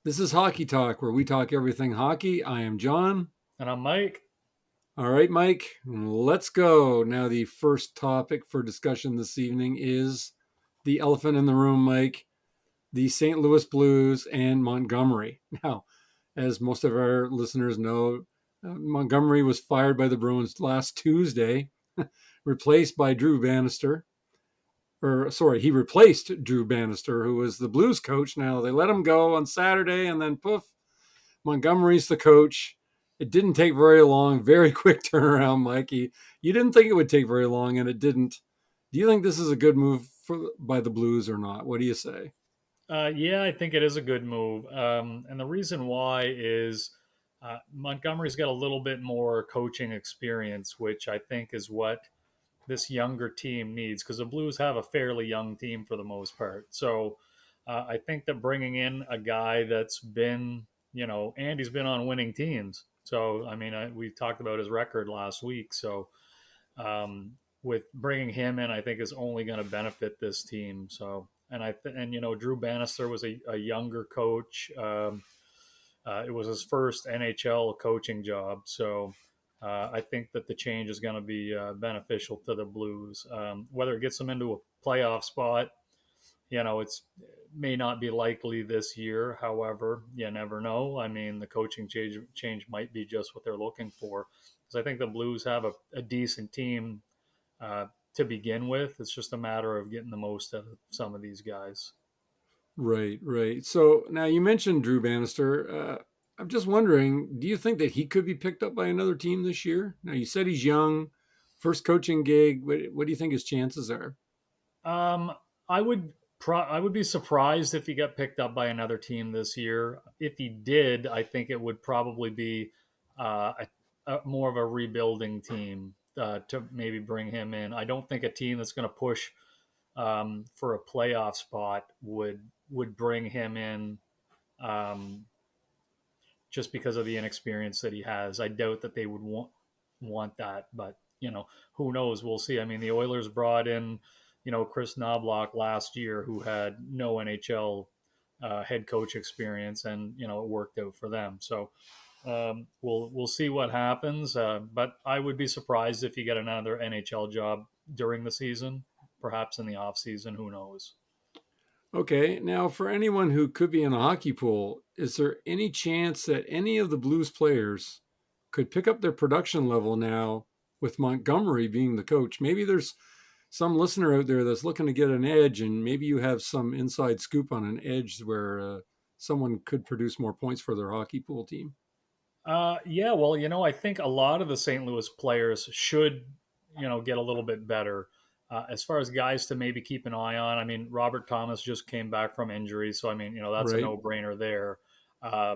This is Hockey Talk, where we talk everything hockey. I am John. And I'm Mike. All right, Mike, let's go. Now, the first topic for discussion this evening is the elephant in the room, Mike, the St. Louis Blues and Montgomery. Now, as most of our listeners know, Montgomery was fired by the Bruins last Tuesday, replaced by Drew Bannister. He replaced Drew Bannister, who was the Blues coach. Now, they let him go on Saturday, and then poof, Montgomery's the coach. It didn't take very long. Very quick turnaround, Mikey. You didn't think it would take very long, and it didn't. Do you think this is a good move by the Blues or not? What do you say? Yeah, I think it is a good move. And the reason why is Montgomery's got a little bit more coaching experience, which I think is what this younger team needs because the Blues have a fairly young team for the most part. So I think that bringing in a guy that's been, Andy's been on winning teams. So, I mean, we talked about his record last week. So, with bringing him in, I think is only going to benefit this team. So, Drew Bannister was a younger coach. It was his first NHL coaching job, so I think that the change is going to be beneficial to the Blues. Whether it gets them into a playoff spot, it's may not be likely this year. However, you never know. I mean, the coaching change might be just what they're looking for. Because I think the Blues have a decent team to begin with. It's just a matter of getting the most out of some of these guys. Right, right. So now you mentioned Drew Bannister. I'm just wondering, do you think that he could be picked up by another team this year? Now you said he's young, first coaching gig. What do you think his chances are? Um, I would be surprised if he got picked up by another team this year. If he did, I think it would probably be more of a rebuilding team to maybe bring him in. I don't think a team that's going to push for a playoff spot would bring him in um, just because of the inexperience that he has. I doubt that they would want that, but who knows? We'll see. I mean, the Oilers brought in Chris Knobloch last year, who had no NHL head coach experience, and it worked out for them. So we'll see what happens. But I would be surprised if you get another NHL job during the season, perhaps in the off season. Who knows? Okay, now for anyone who could be in a hockey pool, is there any chance that any of the Blues players could pick up their production level now with Montgomery being the coach? Maybe there's some listener out there that's looking to get an edge, and maybe you have some inside scoop on an edge where someone could produce more points for their hockey pool team. Yeah, well, I think a lot of the St. Louis players should, get a little bit better. As far as guys to maybe keep an eye on, I mean, Robert Thomas just came back from injury, so I mean, that's a Right. no-brainer there. Uh,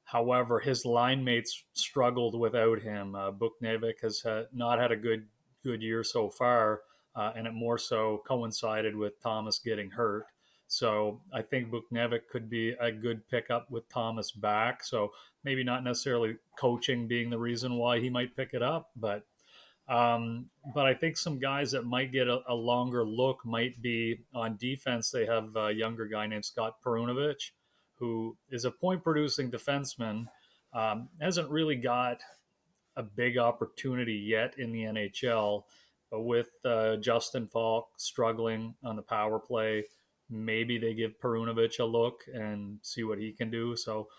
However, his line mates struggled without him. Buknevic has not had a good year so far, and it more so coincided with Thomas getting hurt. So I think Buknevic could be a good pickup with Thomas back. So maybe not necessarily coaching being the reason why he might pick it up, but I think some guys that might get a longer look might be on defense. They have a younger guy named Scott Perunovich, who is a point producing defenseman. Hasn't really got a big opportunity yet in the NHL, but with Justin Falk struggling on the power play, maybe they give Perunovich a look and see what he can do. So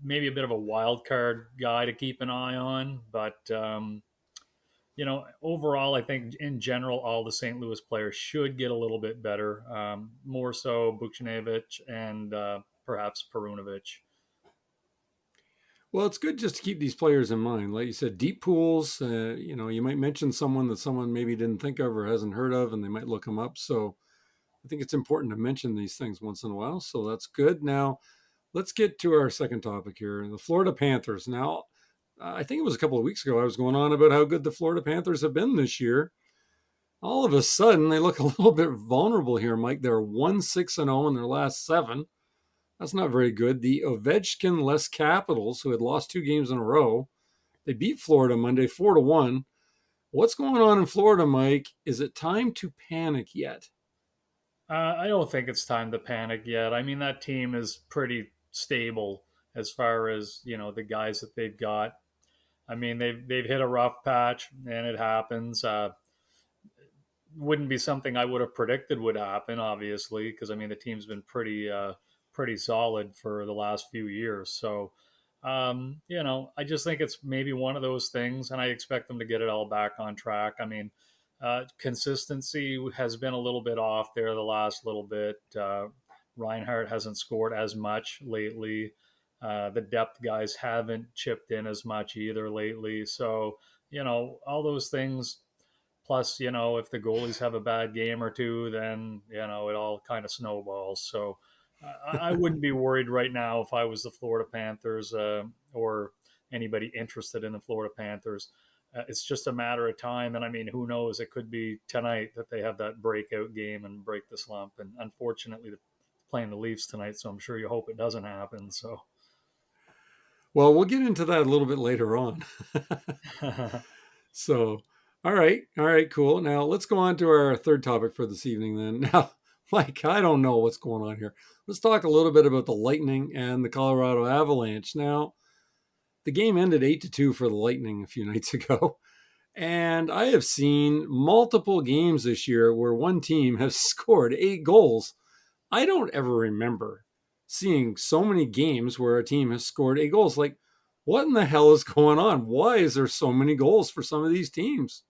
maybe a bit of a wild card guy to keep an eye on, but overall, I think in general, all the St. Louis players should get a little bit better. More so Buchnevich and perhaps Perunovich. Well, it's good just to keep these players in mind. Like you said, deep pools, you might mention someone that someone maybe didn't think of or hasn't heard of, and they might look them up. So I think it's important to mention these things once in a while. So that's good. Now, let's get to our second topic here the Florida Panthers. Now, I think it was a couple of weeks ago I was going on about how good the Florida Panthers have been this year. All of a sudden, they look a little bit vulnerable here, Mike. They're 1-6-0 in their last seven. That's not very good. The Ovechkin-less Capitals, who had lost two games in a row, they beat Florida Monday 4-1. What's going on in Florida, Mike? Is it time to panic yet? I don't think it's time to panic yet. I mean, that team is pretty stable as far as the guys that they've got. I mean, they've hit a rough patch, and it happens. Wouldn't be something I would have predicted would happen, obviously, because I mean the team's been pretty solid for the last few years. So, I just think it's maybe one of those things, and I expect them to get it all back on track. I mean, consistency has been a little bit off there the last little bit. Reinhardt hasn't scored as much lately. The depth guys haven't chipped in as much either lately. So, all those things. Plus, if the goalies have a bad game or two, then, it all kind of snowballs. So I wouldn't be worried right now if I was the Florida Panthers or anybody interested in the Florida Panthers. It's just a matter of time. And I mean, who knows? It could be tonight that they have that breakout game and break the slump. And unfortunately, they're playing the Leafs tonight. So I'm sure you hope it doesn't happen. So. Well, we'll get into that a little bit later on. So, all right, cool. Now let's go on to our third topic for this evening. Then, now, Mike, I don't know what's going on here. Let's talk a little bit about the Lightning and the Colorado Avalanche. Now, the game ended 8-2 for the Lightning a few nights ago, and I have seen multiple games this year where one team has scored 8 goals. I don't ever remember seeing so many games where a team has scored 8 goals. Like, what in the hell is going on? Why is there so many goals for some of these teams?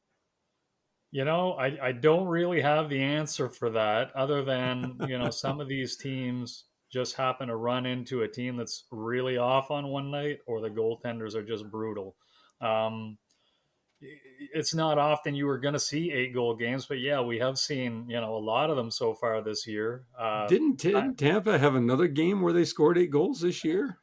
I don't really have the answer for that other than, some of these teams just happen to run into a team that's really off on one night or the goaltenders are just brutal. Um, it's not often you were going to see 8 goal games, but yeah, we have seen, a lot of them so far this year. Didn't Tampa have another game where they scored 8 goals this year?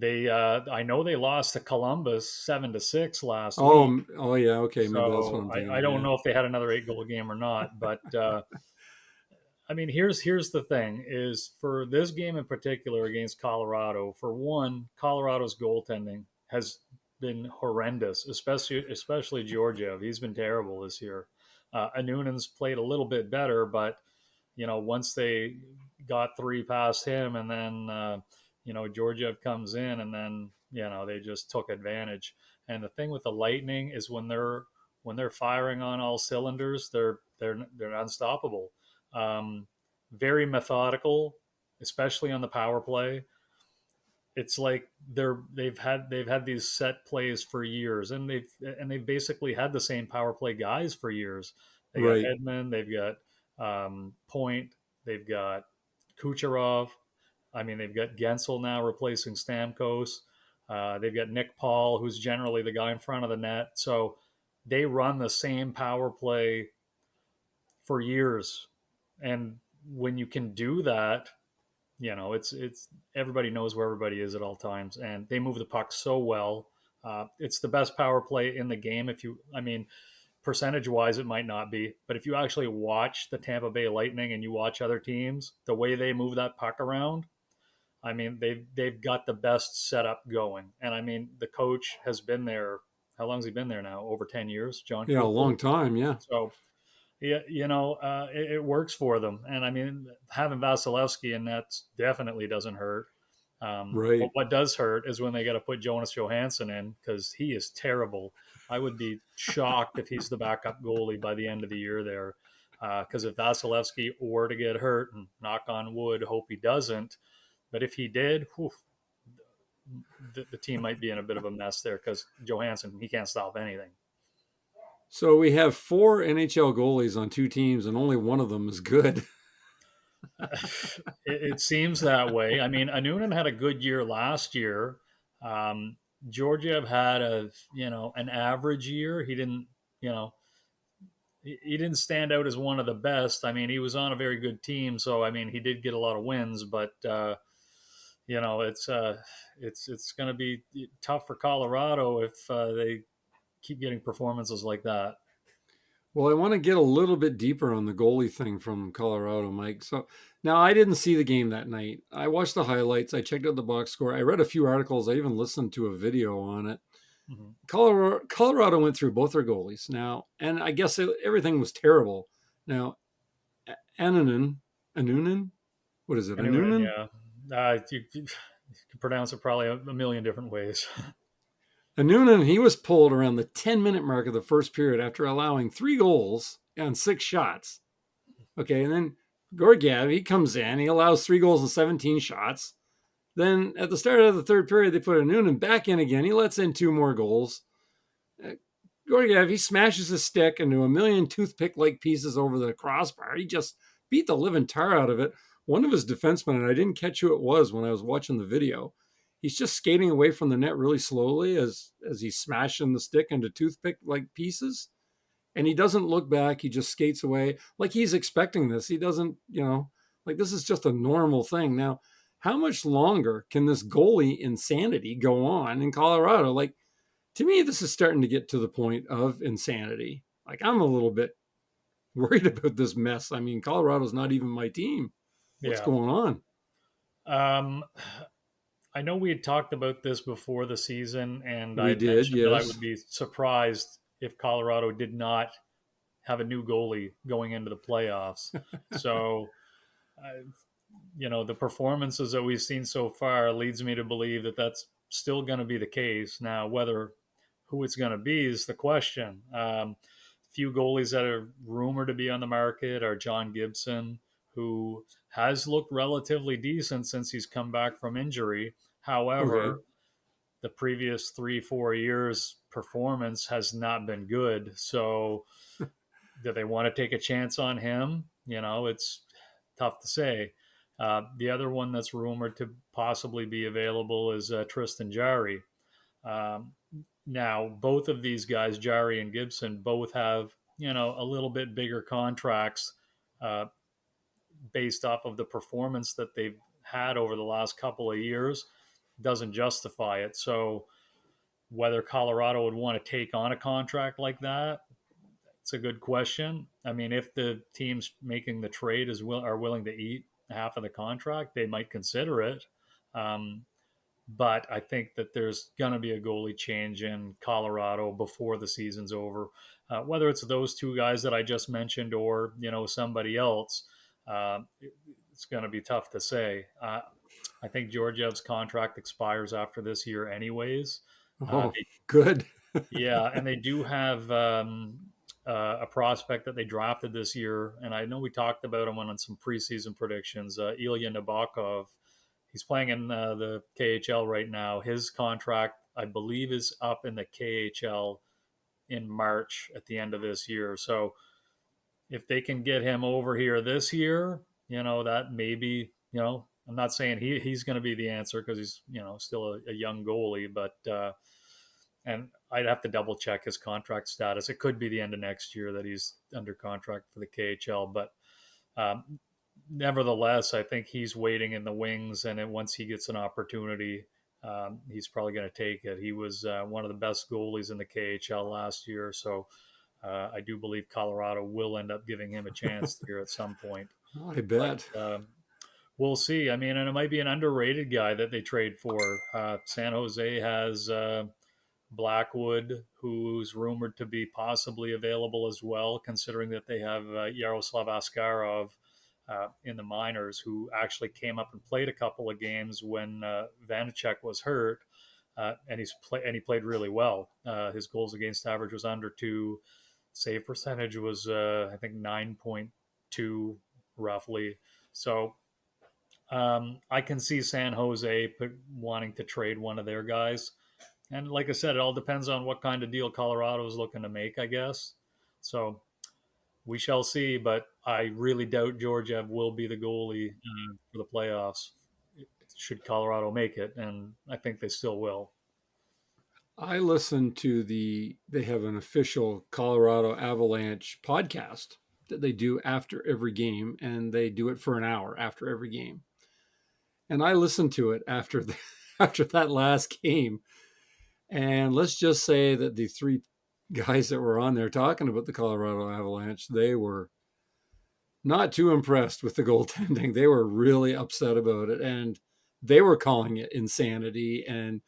I know they lost to Columbus 7-6 last week. Oh yeah, okay, maybe that's what So I'm thinking I of. don't Yeah, know if they had another 8 goal game or not, but I mean, here's the thing: is for this game in particular against Colorado. For one, Colorado's goaltending has been horrendous, especially Georgiev. He's been terrible this year. Anunen's played a little bit better, but once they got three past him, and then Georgiev comes in, and then they just took advantage. And the thing with the Lightning is when they're firing on all cylinders, they're unstoppable. Very methodical, especially on the power play. It's like they've had these set plays for years, and they've basically had the same power play guys for years. They got right. Edmund, they've got Point, they've got Kucherov. I mean, they've got Gensel now replacing Stamkos. They've got Nick Paul, who's generally the guy in front of the net. So they run the same power play for years. And when you can do that, it's everybody knows where everybody is at all times, and they move the puck so well. It's the best power play in the game. I mean, percentage wise, it might not be, but if you actually watch the Tampa Bay Lightning and you watch other teams, the way they move that puck around, I mean, they've got the best setup going. And I mean, the coach has been there. How long's he been there now? Over 10 years, John Yeah, a Cooper. long time. Yeah, So yeah, it works for them. And I mean, having Vasilevsky in that definitely doesn't hurt. But right. what does hurt is when they got to put Jonas Johansson in because he is terrible. I would be shocked if he's the backup goalie by the end of the year there. Because if Vasilevsky were to get hurt, and knock on wood, hope he doesn't, but if he did, whew, the team might be in a bit of a mess there because Johansson, he can't stop anything. So we have 4 NHL goalies on 2 teams, and only one of them is good. It seems that way. I mean, Anunen had a good year last year. Um, Georgiev had an average year. He didn't you know he didn't stand out as one of the best. I mean, he was on a very good team, so I mean, he did get a lot of wins, but it's going to be tough for Colorado if they keep getting performances like that. Well, I want to get a little bit deeper on the goalie thing from Colorado, Mike. So now I didn't see the game that night. I watched the highlights. I checked out the box score. I read a few articles. I even listened to a video on it. Mhm. Colorado went through both their goalies now, and I guess everything was terrible. Now, Anunen, what is it? Anunen, Anunen yeah, You can pronounce it probably a million different ways. And Noonan, he was pulled around the 10-minute mark of the first period after allowing 3 goals on 6 shots. Okay, and then Gorgiev, he comes in, he allows 3 goals and 17 shots. Then at the start of the third period, they put a Noonan back in again. He lets in 2 more goals. Gorgiev, he smashes his stick into a million toothpick-like pieces over the crossbar. He just beat the living tar out of it. One of his defensemen, and I didn't catch who it was when I was watching the video, he's just skating away from the net really slowly as he's smashing the stick into toothpick-like pieces. And he doesn't look back. He just skates away like he's expecting this. He doesn't, like this is just a normal thing. Now, how much longer can this goalie insanity go on in Colorado? Like, to me, this is starting to get to the point of insanity. Like, I'm a little bit worried about this mess. I mean, Colorado's not even my team. What's Yeah. going on? Um, I know we had talked about this before the season, and I We had did, mentioned that I yes. would be surprised if Colorado did not have a new goalie going into the playoffs. So, uh, the performances that we've seen so far leads me to believe that that's still going to be the case. Now, whether who it's going to be is the question. Few goalies that are rumored to be on the market are John Gibson, who has looked relatively decent since he's come back from injury. Okay. However, the previous 3-4 years performance has not been good. So do they want to take a chance on him? It's tough to say. The other one that's rumored to possibly be available is Tristan Jarry. Um, Now, both of these guys, Jarry and Gibson, both have a little bit bigger contracts uh, based off of the performance that they've had over the last couple of years. Doesn't justify it. So whether Colorado would want to take on a contract like that, it's a good question. I mean, if the teams making the trade are willing to eat half of the contract, they might consider it. Um, but I think that there's going to be a goalie change in Colorado before the season's over. Whether it's those two guys that I just mentioned or somebody else, uh, it's going to be tough to say. I think Georgiev's contract expires after this year, anyways. Oh, good. Yeah, and they do have a prospect that they drafted this year, and I know we talked about him on some preseason predictions. Ilya Nabokov, he's playing in the KHL right now. His contract, I believe, is up in the KHL in March at the end of this year. So if they can get him over here this year, that maybe, I'm not saying he's going to be the answer because he's, still a young goalie, but and I'd have to double check his contract status. It could be the end of next year that he's under contract for the KHL, but um, nevertheless, I think he's waiting in the wings, and then once he gets an opportunity, he's probably going to take it. He was one of the best goalies in the KHL last year, so I do believe Colorado will end up giving him a chance here at some point. I bet. But we'll see. I mean, and it might be an underrated guy that they trade for. San Jose has Blackwood, who's rumored to be possibly available as well, considering that they have Yaroslav Askarov in the minors, who actually came up and played a couple of games when Vanacek was hurt, and he played really well. His goals against average was under 2, save percentage was I think 9.2 roughly. So I can see San Jose wanting to trade one of their guys. And like I said, it all depends on what kind of deal Colorado is looking to make, I guess. So we shall see. But I really doubt Georgiev will be the goalie for the playoffs. Should Colorado make it, and I think they still will. I listen to they have an official Colorado Avalanche podcast that they do after every game, and they do it for an hour after every game. And I listened to it after that last game. And let's just say that the 3 guys that were on there talking about the Colorado Avalanche, they were not too impressed with the goaltending. They were really upset about it, and they were calling it insanity and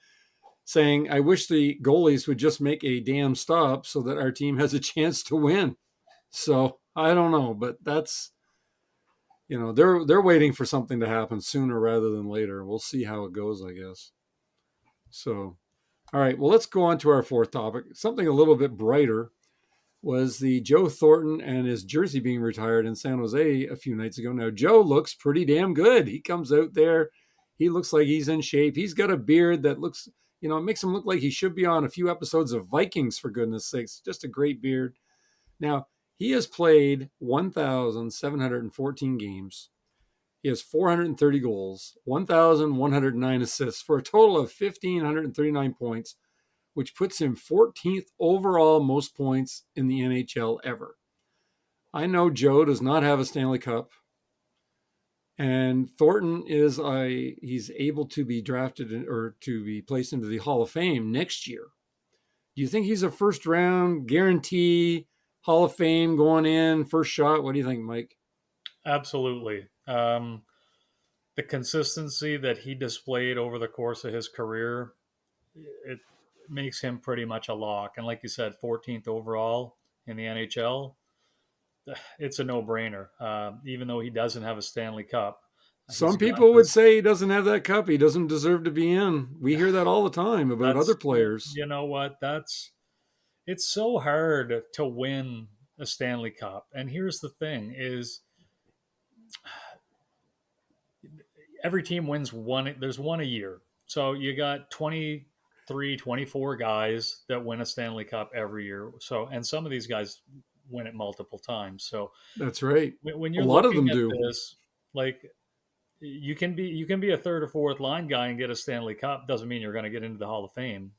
saying, I wish the goalies would just make a damn stop so that our team has a chance to win. So I don't know, but they're waiting for something to happen sooner rather than later. We'll see how it goes, I guess. So, all right, well, let's go on to our fourth topic. Something a little bit brighter was the Joe Thornton and his jersey being retired in San Jose a few nights ago. Now, Joe looks pretty damn good. He comes out there. He looks like he's in shape. He's got a beard that looks, it makes him look like he should be on a few episodes of Vikings, for goodness sakes. Just a great beard. Now, he has played 1,714 games. He has 430 goals, 1,109 assists for a total of 1,539 points, which puts him 14th overall most points in the NHL ever. I know Joe does not have a Stanley Cup, and Thornton he's able to be drafted or to be placed into the Hall of Fame next year. Do you think he's a first round guarantee Hall of Fame going in, first shot? What do you think, Mike? Absolutely. The consistency that he displayed over the course of his career, it makes him pretty much a lock. And like you said, 14th overall in the NHL, it's a no-brainer. Even though he doesn't have a Stanley Cup, he's Some got people would this. say he doesn't have that cup. He doesn't deserve to be in. We hear that all the time about other That's players. you know what? It's so hard to win a Stanley Cup. And here's the thing: is every team wins one. There's one a year, so you got 23, 24 guys that win a Stanley Cup every year. So, and some of these guys win it multiple times. So That's right. when A you're lot of looking them at do. this, like you can be a third or fourth line guy and get a Stanley Cup. Doesn't mean you're going to get into the Hall of Fame.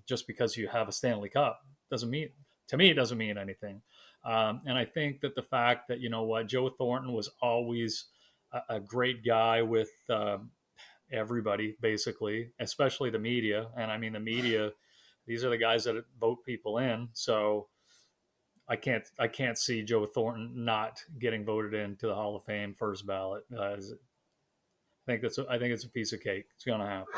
Just because you have a Stanley Cup doesn't mean, to me, it doesn't mean anything. And I think that the fact that Joe Thornton was always a great guy with everybody, basically, especially the media. And I mean, the media; these are the guys that vote people in. So I can't see Joe Thornton not getting voted into the Hall of Fame first ballot. I think it's a piece of cake. It's going to happen.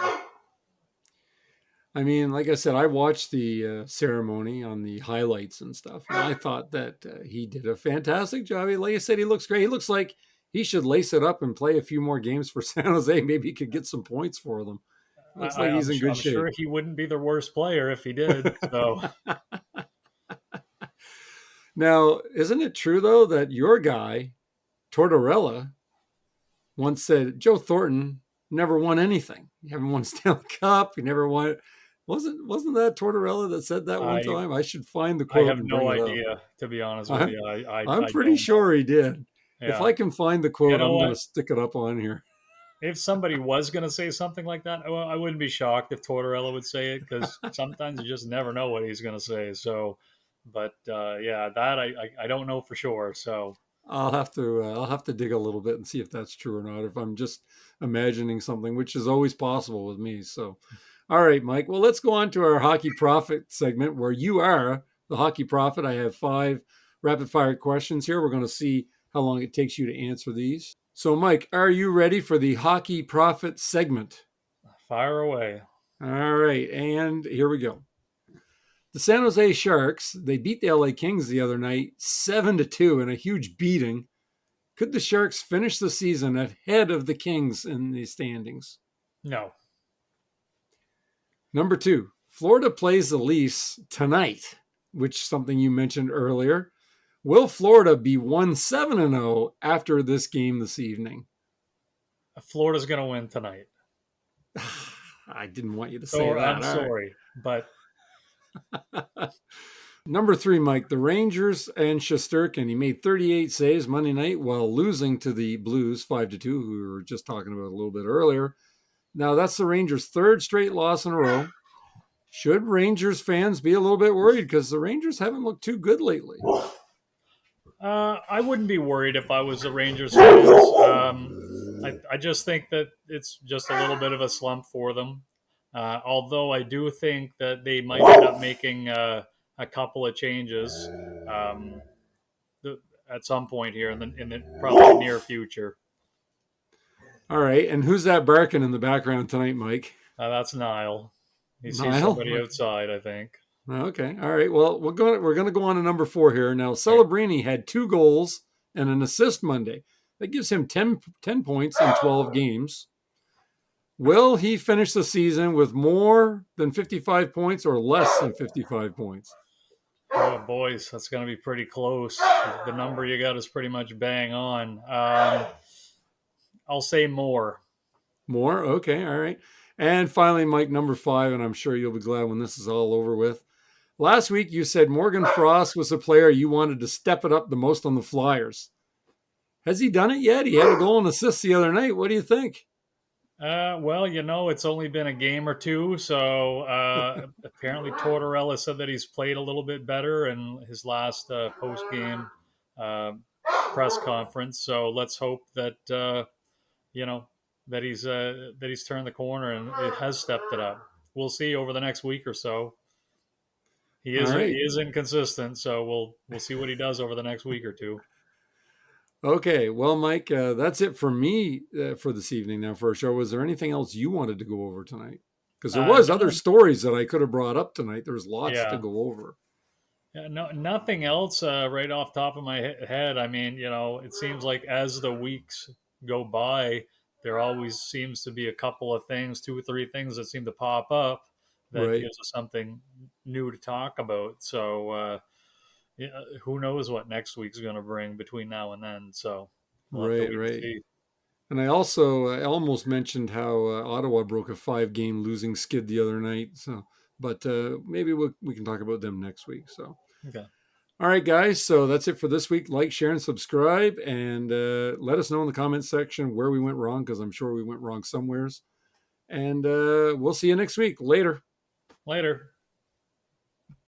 I mean, like I said, I watched the ceremony on the highlights and stuff, and I thought that he did a fantastic job. Like I said, he looks great. He looks like he should lace it up and play a few more games for San Jose. Maybe he could get some points for them. Looks like he's in good I'm sure shape. he wouldn't be the worst player if he did. So Now, isn't it true though that your guy Tortorella once said Joe Thornton never won anything. He haven't won a Stanley Cup. He never won. Wasn't that Tortorella that said that one I time? I should find the I quote have and bring no it up. idea, to be honest with I'm, you. I'm I pretty don't know. sure he did. If Yeah. I can find the You quote, know I'm going what? to stick it up on here. If somebody was going to say something like that, well, I wouldn't be shocked if Tortorella would say it, because sometimes you just never know what he's going to say. So, but yeah, that I don't know for sure. So I'll have to dig a little bit and see if that's true or not. If I'm just imagining something, which is always possible with me. So, all right, Mike. Well, let's go on to our hockey profit segment, where you are the hockey prophet. I have 5 rapid fire questions here. We're going to see how long it takes you to answer these. So, Mike, are you ready for the hockey profit segment? fire away. All right, and here we go. The San Jose Sharks, they beat the LA Kings the other night 7-2 in a huge beating. Could the Sharks finish the season ahead of the Kings in the standings? No. Number 2, Florida plays the Leafs tonight, which is something you mentioned earlier. Will Florida be 1-7-0 after this game this evening? Florida's going to win tonight. I didn't want you to say So that. I'm All right. sorry, but Number 3, Mike, the Rangers and Shesterkin. He made 38 saves Monday night while losing to the Blues 5-2, who we were just talking about a little bit earlier. Now, that's the Rangers' 3rd straight loss in a row. Should Rangers fans be a little bit worried? Because the Rangers haven't looked too good lately. I wouldn't be worried if I was the Rangers fans. I just think that it's just a little bit of a slump for them. Although I do think that they might end up making a couple of changes at some point here in the probably near future. All right, and who's that barking in the background tonight, Mike? That's Niall. He sees Niall? somebody outside, I think. Okay, all right. Well, we're going to go on to number 4 here. Now, Celebrini had 2 goals and an assist Monday. That gives him 10 points in 12 games. Will he finish the season with more than 55 points or less than 55 points? Oh, boys, that's going to be pretty close. The number you got is pretty much bang on. I'll say more. More? Okay, all right. And finally, Mike, number 5, and I'm sure you'll be glad when this is all over with. Last week, you said Morgan Frost was the player you wanted to step it up the most on the Flyers. Has he done it yet? He had a goal and assist the other night. What do you think? Well, it's only been a game or two, so apparently Tortorella said that he's played a little bit better in his last post game uh, press conference. So let's hope that you know that he's turned the corner and it has stepped it up. We'll see over the next week or so. All He right. is inconsistent, so we'll see what he does over the next week or two. Okay. Well, Mike, that's it for me for this evening now for our show. Was there anything else you wanted to go over tonight? Because there was other No, stories that I could have brought up tonight. There's lots to yeah. go over. Yeah, no, nothing else right off top of my head. I mean, it seems like as the weeks go by, there always seems to be a couple of things, two or three things that seem to pop up that Right. gives us something new to talk about. So, yeah, who knows what next week's going to bring between now and then. So we'll have to Right. wait and Right. see. And I almost mentioned how Ottawa broke a 5-game losing skid the other night. So, but maybe we can talk about them next week. So, Okay. all right, guys. So that's it for this week. Like, share, and subscribe, and let us know in the comment section where we went wrong, because I'm sure we went wrong somewheres. And we'll see you next week. Later. Later.